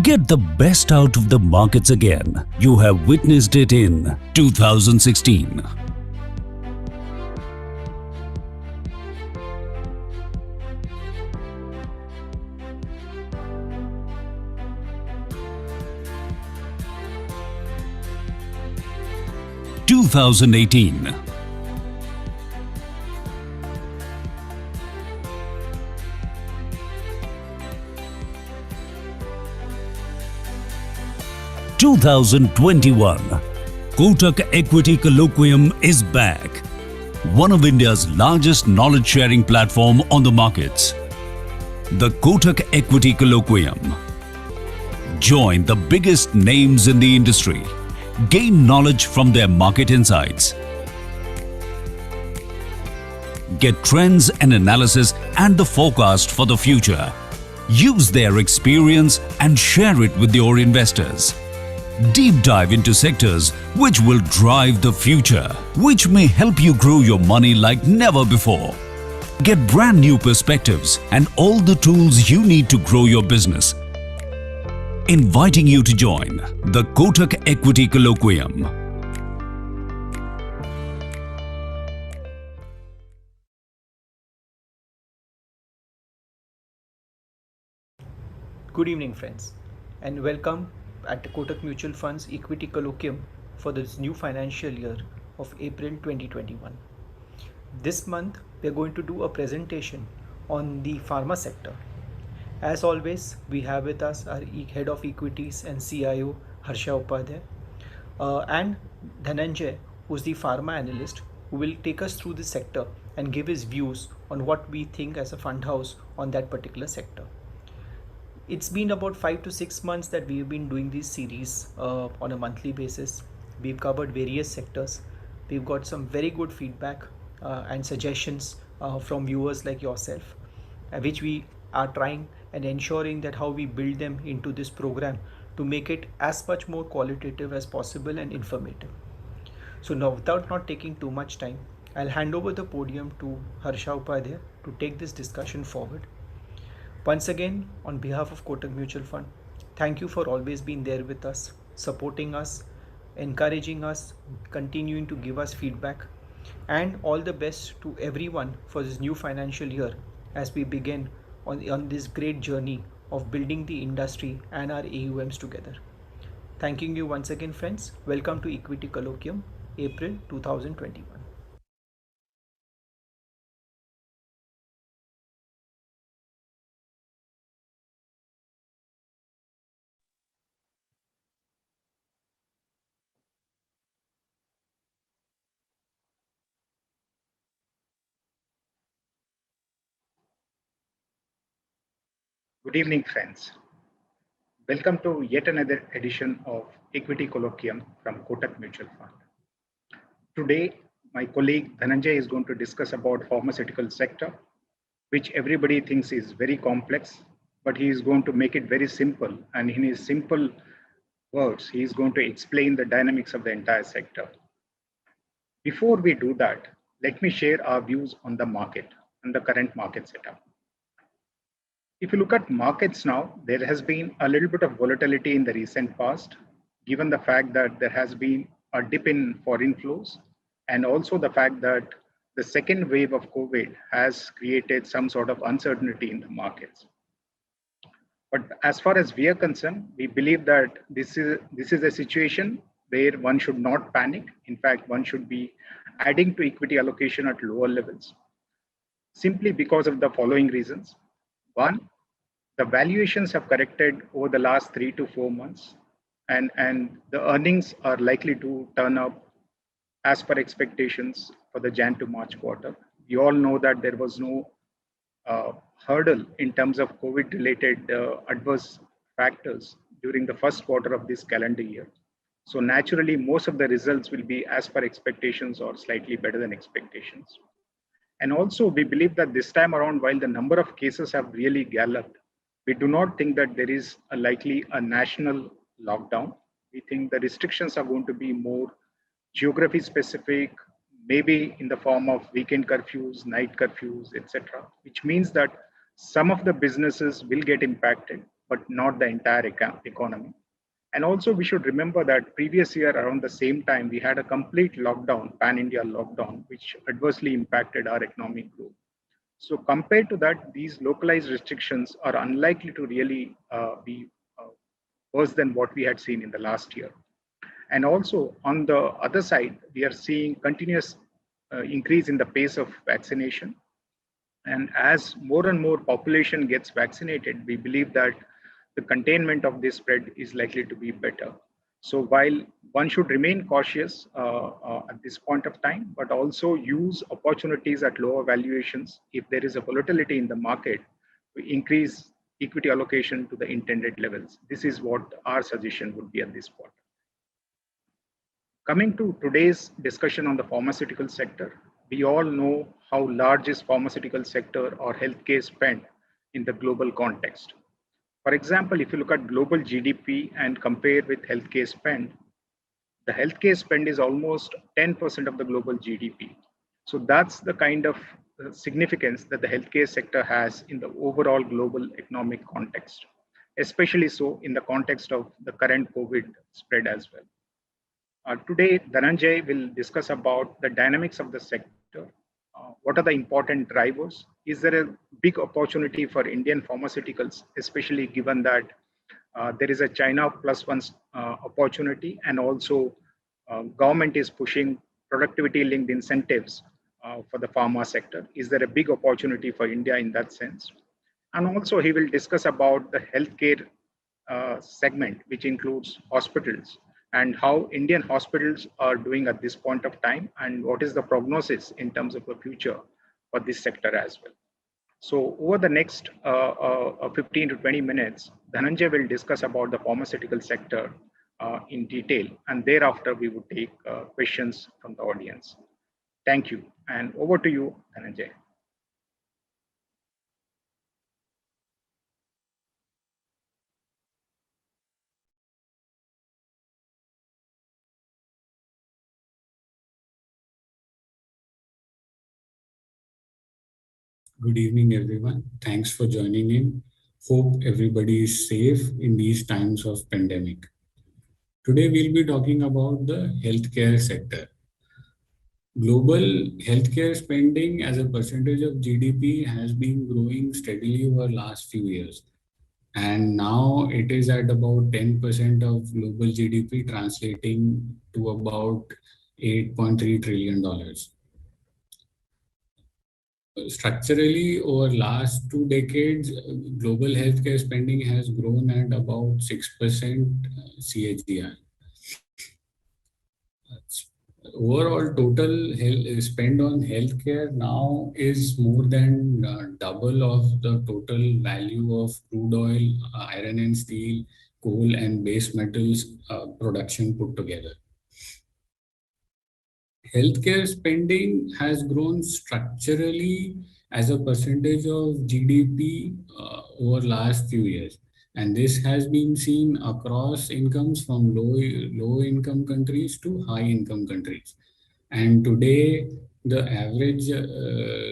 Get the best out of the markets again. You have witnessed it in 2016. 2018. 2021. Kotak Equity Colloquium is back. One of India's largest knowledge sharing platform on the markets. The Kotak Equity Colloquium. Join the biggest names in the industry. Gain knowledge from their market insights. Get trends and analysis and the forecast for the future. Use their experience and share it with your investors. Deep dive into sectors which will drive the future, which may help you grow your money like never before. Get brand new perspectives and all the tools you need to grow your business. Inviting you to join the Kotak Equity Colloquium. Good evening, friends, and welcome at the Kotak Mutual Fund's Equity Colloquium for this new financial year of April 2021. This month, we are going to do a presentation on the pharma sector. As always, we have with us our Head of Equities and CIO, Harsha Upadhyay, and Dhananjay, who's the pharma analyst, who will take us through the sector and give his views on what we think as a fund house on that particular sector. It's been about 5 to 6 months that we've been doing these series on a monthly basis. We've covered various sectors. We've got some very good feedback and suggestions from viewers like yourself, which we are trying and ensuring that how we build them into this program to make it as much more qualitative as possible and informative. So now, without not taking too much time, I'll hand over the podium to Harsha Upadhyay to take this discussion forward. Once again, on behalf of Kotak Mutual Fund, thank you for always being there with us, supporting us, encouraging us, continuing to give us feedback, and all the best to everyone for this new financial year as we begin on this great journey of building the industry and our AUMs together. Thanking you once again, friends. Welcome to Equity Colloquium, April 2021. Good evening, friends. Welcome to yet another edition of Equity Colloquium from Kotak Mutual Fund. Today, my colleague Dhananjay is going to discuss about pharmaceutical sector, which everybody thinks is very complex, but he is going to make it very simple. And in his simple words, he is going to explain the dynamics of the entire sector. Before we do that, let me share our views on the market and the current market setup. If you look at markets now, there has been a little bit of volatility in the recent past, given the fact that there has been a dip in foreign flows, and also the fact that the second wave of COVID has created some sort of uncertainty in the markets. But as far as we are concerned, we believe that this is a situation where one should not panic. In fact, one should be adding to equity allocation at lower levels, simply because of the following reasons. One, the valuations have corrected over the last 3 to 4 months, and the earnings are likely to turn up as per expectations for the Jan to March quarter. We all know that there was no hurdle in terms of COVID related adverse factors during the first quarter of this calendar year. So naturally, most of the results will be as per expectations or slightly better than expectations. And also, we believe that this time around, while the number of cases have really galloped, we do not think that there is likely a national lockdown. We think the restrictions are going to be more geography specific, maybe in the form of weekend curfews, night curfews, etc., which means that some of the businesses will get impacted, but not the entire economy. And also we should remember that previous year around the same time, we had a complete lockdown, pan-India lockdown, which adversely impacted our economic growth. So compared to that, these localized restrictions are unlikely to really be worse than what we had seen in the last year. And also on the other side, we are seeing continuous increase in the pace of vaccination. And as more and more population gets vaccinated, we believe that the containment of this spread is likely to be better. So while one should remain cautious at this point of time, but also use opportunities at lower valuations if there is a volatility in the market to increase equity allocation to the intended levels. This is what our suggestion would be at this point. Coming to today's discussion on the pharmaceutical sector, we all know how large is pharmaceutical sector or healthcare spend in the global context. For example, if you look at global GDP and compare with healthcare spend, the healthcare spend is almost 10% of the global GDP. So that's the kind of significance that the healthcare sector has in the overall global economic context, especially so in the context of the current COVID spread as well. Today, Dhananjay will discuss about the dynamics of the sector. What are the important drivers? Is there a big opportunity for Indian pharmaceuticals, especially given that there is a China plus one opportunity, and also government is pushing productivity linked incentives for the pharma sector? Is there a big opportunity for India in that sense? And also he will discuss about the healthcare segment, which includes hospitals, and how Indian hospitals are doing at this point of time, and what is the prognosis in terms of the future for this sector as well. So over the next 15 to 20 minutes, Dhananjay will discuss about the pharmaceutical sector in detail, and thereafter we would take questions from the audience. Thank you, and over to you, Dhananjay. Good evening, everyone. Thanks for joining in. Hope everybody is safe in these times of pandemic. Today, we'll be talking about the healthcare sector. Global healthcare spending as a percentage of GDP has been growing steadily over last few years. And now it is at about 10% of global GDP, translating to about $8.3 trillion. Structurally, over last 2 decades, global healthcare spending has grown at about 6% CAGR. Overall, total spend on healthcare now is more than double of the total value of crude oil, iron and steel, coal and base metals production put together. Healthcare spending has grown structurally as a percentage of GDP over last few years. And this has been seen across incomes from low income countries to high income countries. And today, the average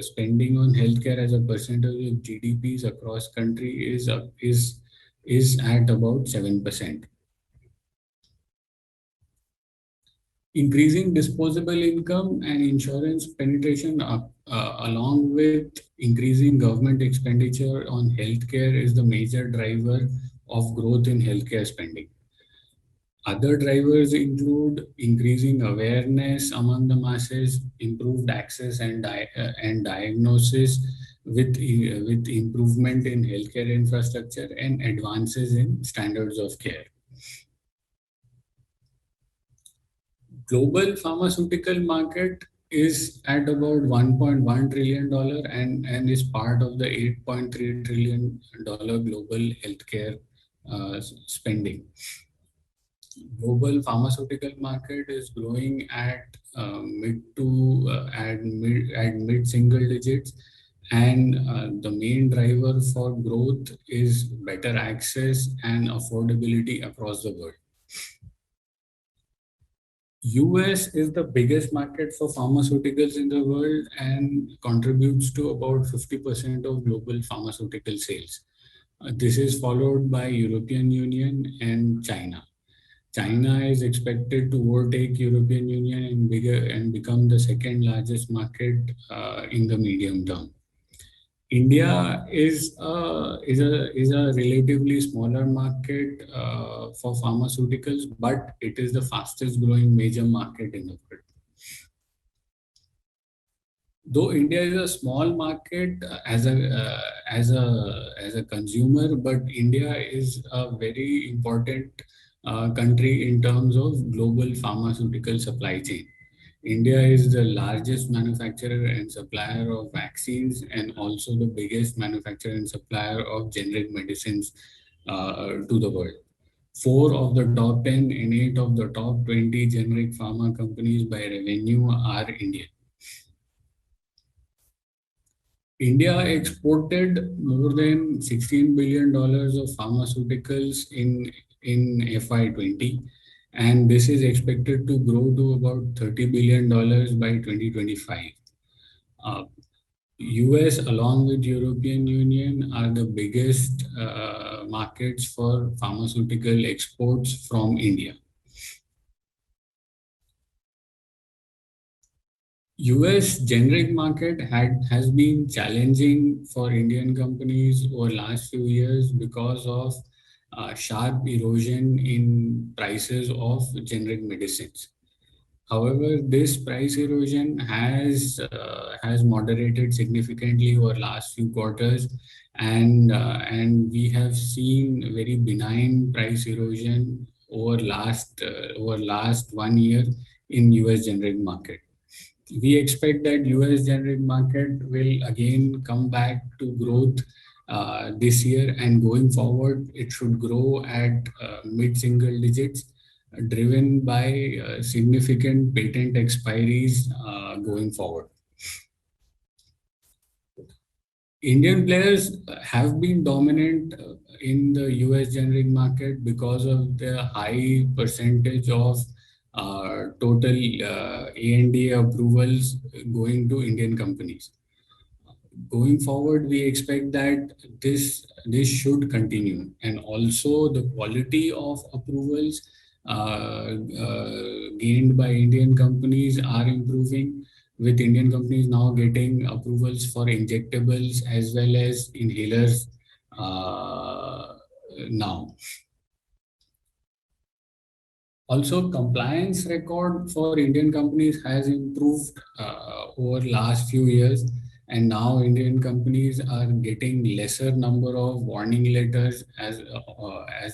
spending on healthcare as a percentage of GDPs across country is at about 7%. Increasing disposable income and insurance penetration along with increasing government expenditure on healthcare is the major driver of growth in healthcare spending. Other drivers include increasing awareness among the masses, improved access and diagnosis with improvement in healthcare infrastructure and advances in standards of care. Global pharmaceutical market is at about $1.1 trillion and is part of the $8.3 trillion global healthcare spending. Global pharmaceutical market is growing at mid single digits, and the main driver for growth is better access and affordability across the world. US is the biggest market for pharmaceuticals in the world and contributes to about 50% of global pharmaceutical sales. This is followed by European Union and China. China is expected to overtake European Union and become the second largest market in the medium term. India is a relatively smaller market for pharmaceuticals, but it is the fastest growing major market in the world. Though India is a small market as a consumer, but India is a very important country in terms of global pharmaceutical supply chain. India is the largest manufacturer and supplier of vaccines and also the biggest manufacturer and supplier of generic medicines to the world. 4 of the top 10 and 8 of the top 20 generic pharma companies by revenue are Indian. India exported more than $16 billion of pharmaceuticals in FY20, and this is expected to grow to about $30 billion by 2025. US along with European Union are the biggest markets for pharmaceutical exports from India. US generic market has been challenging for Indian companies over last few years because of sharp erosion in prices of generic medicines. However, this price erosion has moderated significantly over last few quarters, and we have seen very benign price erosion over last 1 year in US generic market. We expect that US generic market will again come back to growth this year, and going forward, it should grow at mid-single digits, driven by significant patent expiries going forward. Indian players have been dominant in the US generic market because of the high percentage of total ANDA approvals going to Indian companies. Going forward, we expect that this should continue, and also the quality of approvals gained by Indian companies are improving, with Indian companies now getting approvals for injectables as well as inhalers now. Also, compliance record for Indian companies has improved over last few years, and now Indian companies are getting lesser number of warning letters as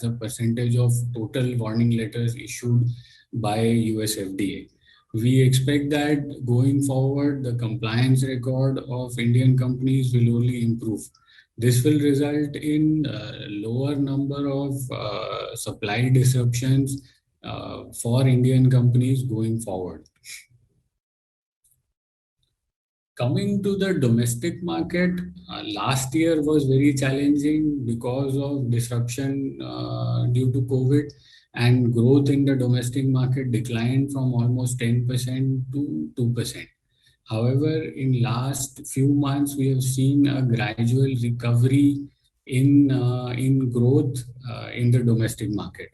a percentage of total warning letters issued by US FDA. We expect that going forward, the compliance record of Indian companies will only improve. This will result in lower number of supply disruptions for Indian companies going forward. Coming to the domestic market, last year was very challenging because of disruption due to COVID, and growth in the domestic market declined from almost 10% to 2%. However, in last few months, we have seen a gradual recovery in growth in the domestic market.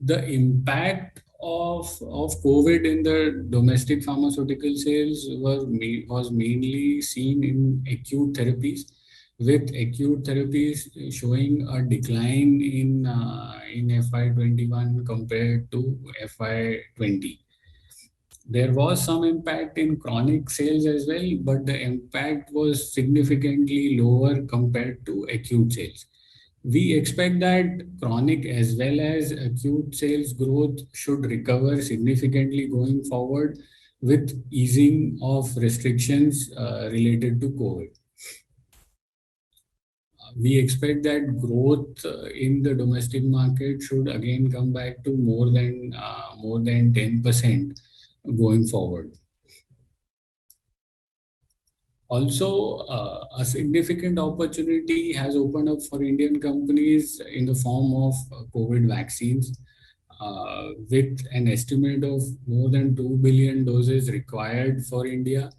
The impact of COVID in the domestic pharmaceutical sales was mainly seen in acute therapies, with acute therapies showing a decline in FY21 compared to FY20. There was some impact in chronic sales as well, but the impact was significantly lower compared to acute sales. We expect that chronic as well as acute sales growth should recover significantly going forward with easing of restrictions related to COVID. We expect that growth in the domestic market should again come back to more than 10% going forward. Also, a significant opportunity has opened up for Indian companies in the form of COVID vaccines, with an estimate of more than 2 billion doses required for India.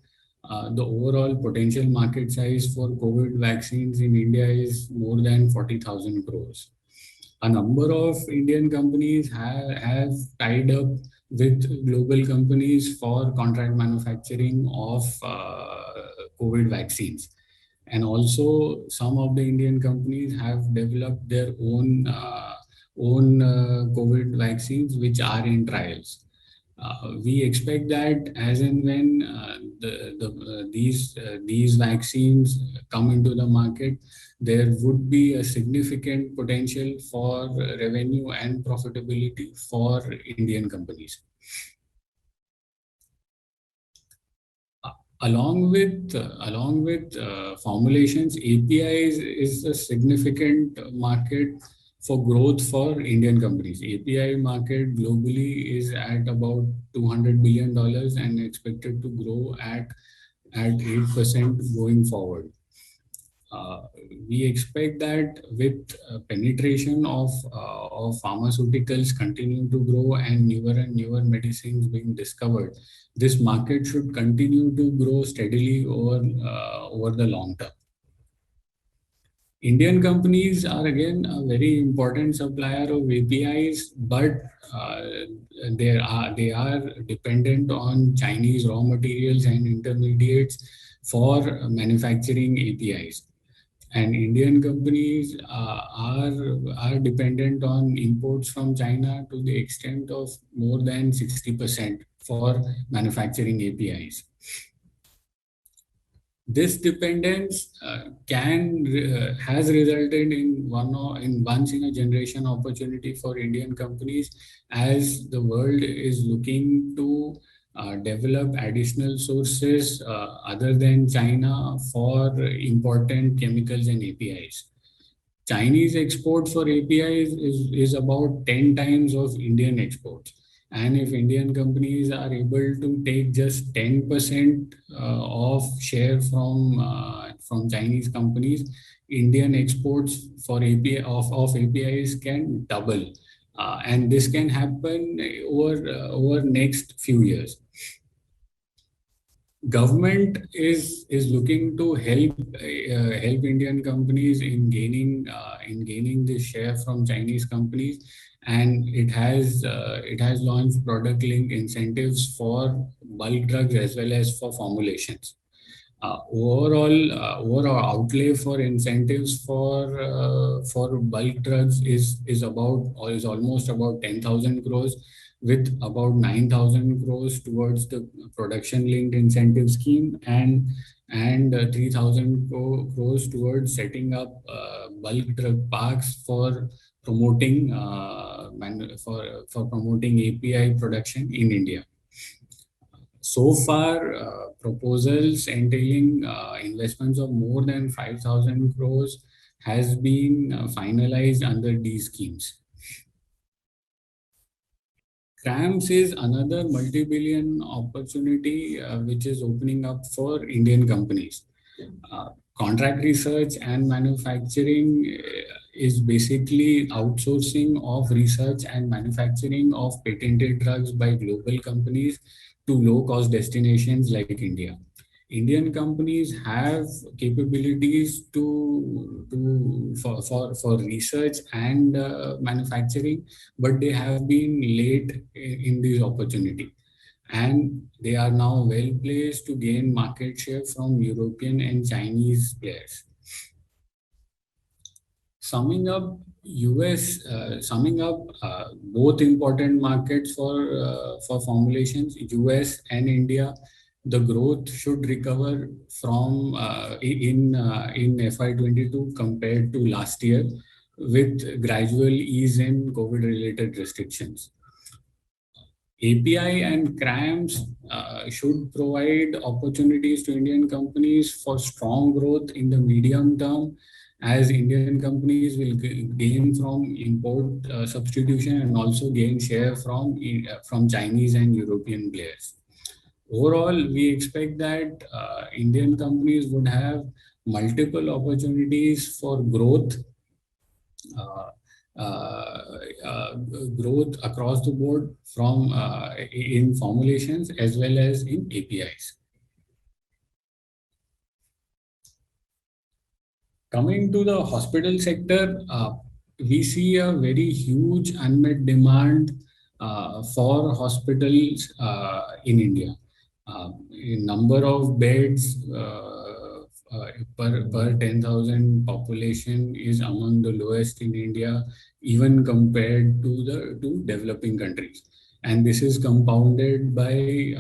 the overall potential market size for COVID vaccines in India is more than 40,000 crores. A number of Indian companies have tied up with global companies for contract manufacturing of COVID vaccines. And also some of the Indian companies have developed their own COVID vaccines, which are in trials. We expect that as and when these vaccines come into the market, there would be a significant potential for revenue and profitability for Indian companies. Along with formulations, APIs is a significant market for growth for Indian companies. API market globally is at about $200 billion and expected to grow at 8% going forward. We expect that with penetration of pharmaceuticals continuing to grow and newer medicines being discovered, this market should continue to grow steadily over the long term. Indian companies are again a very important supplier of APIs, but they are dependent on Chinese raw materials and intermediates for manufacturing APIs. And Indian companies are dependent on imports from China to the extent of more than 60% for manufacturing APIs. This dependence has resulted in once in a generation opportunity for Indian companies, as the world is looking to develop additional sources other than China for important chemicals and APIs. Chinese exports for APIs is about 10 times of Indian exports. And if Indian companies are able to take just 10% of share from Chinese companies, Indian exports for APIs can double. And this can happen over next few years. Government is looking to help Indian companies in gaining this share from Chinese companies, and it has launched product linked incentives for bulk drugs as well as for formulations. Overall outlay for incentives for bulk drugs is almost about 10,000 crores, with about 9,000 crores towards the production linked incentive scheme and 3,000 crores towards setting up bulk drug parks for promoting API production in India. So far, proposals entailing investments of more than 5,000 crores has been finalized under these schemes. CRAMS is another multi-billion opportunity which is opening up for Indian companies. Contract research and manufacturing is basically outsourcing of research and manufacturing of patented drugs by global companies to low-cost destinations like India. Indian companies have capabilities for research and manufacturing, but they have been late in this opportunity, and they are now well placed to gain market share from European and Chinese players. Summing up, both important markets for formulations, US and India, the growth should recover from in FY22 compared to last year, with gradual ease in COVID-related restrictions. API and CRAMS should provide opportunities to Indian companies for strong growth in the medium term, as Indian companies will gain from import substitution and also gain share from Chinese and European players. Overall, we expect that Indian companies would have multiple opportunities for growth across the board from in formulations as well as in APIs. Coming to the hospital sector, we see a very huge unmet demand for hospitals in India. Number of beds per 10,000 population is among the lowest in India, even compared to developing countries. And this is compounded by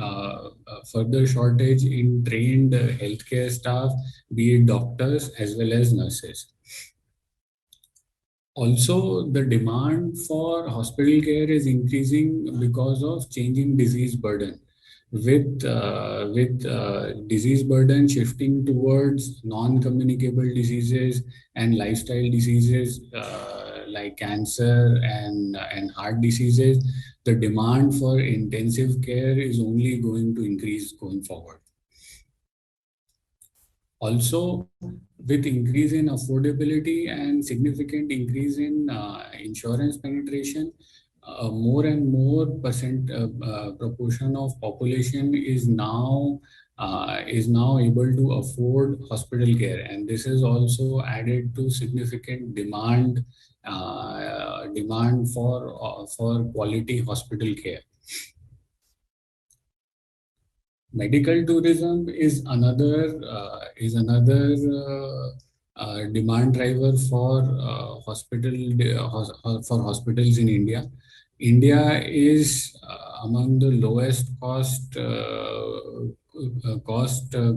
further shortage in trained healthcare staff, be it doctors as well as nurses. Also, the demand for hospital care is increasing because of changing disease burden. With disease burden shifting towards non-communicable diseases and lifestyle diseases like cancer and heart diseases, the demand for intensive care is only going to increase going forward. Also, with increase in affordability and significant increase in insurance penetration, more and more proportion of population is now able to afford hospital care, and this is also added to significant demand for quality hospital care. Medical tourism is another demand driver for hospitals in India. India is among the lowest cost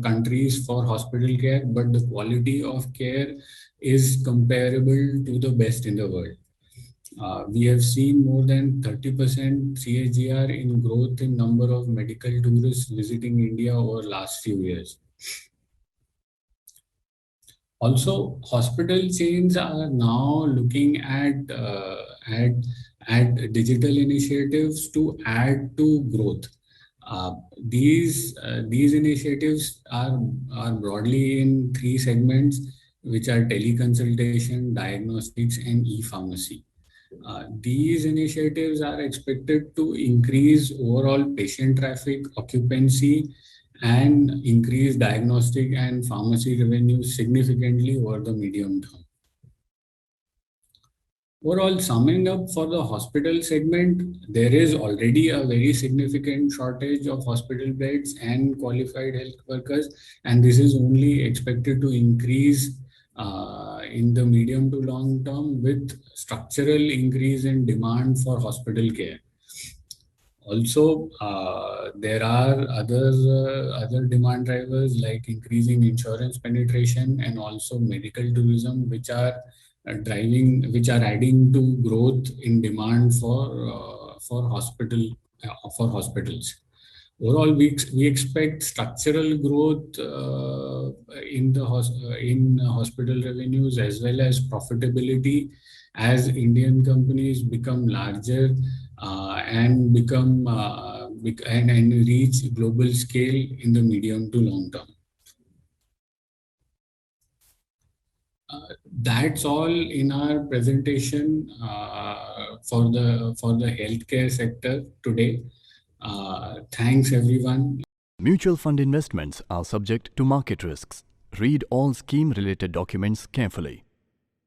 countries for hospital care, but the quality of care is comparable to the best in the world. We have seen more than 30% CAGR in growth in number of medical tourists visiting India over last few years. Also, hospital chains are now looking at digital initiatives to add to growth. These initiatives are broadly in three segments, which are teleconsultation, diagnostics, and e-pharmacy. These initiatives are expected to increase overall patient traffic, occupancy, and increase diagnostic and pharmacy revenue significantly over the medium term. Overall, summing up for the hospital segment, there is already a very significant shortage of hospital beds and qualified health workers, and this is only expected to increase in the medium to long term with structural increase in demand for hospital care. Also, there are other demand drivers like increasing insurance penetration and also medical tourism, which are adding to growth in demand for hospitals. Overall, we expect structural growth in hospital revenues as well as profitability as Indian companies become larger and reach global scale in the medium to long term. That's all in our presentation for the healthcare sector today. Thanks everyone. Mutual fund investments are subject to market risks. Read all scheme-related documents carefully.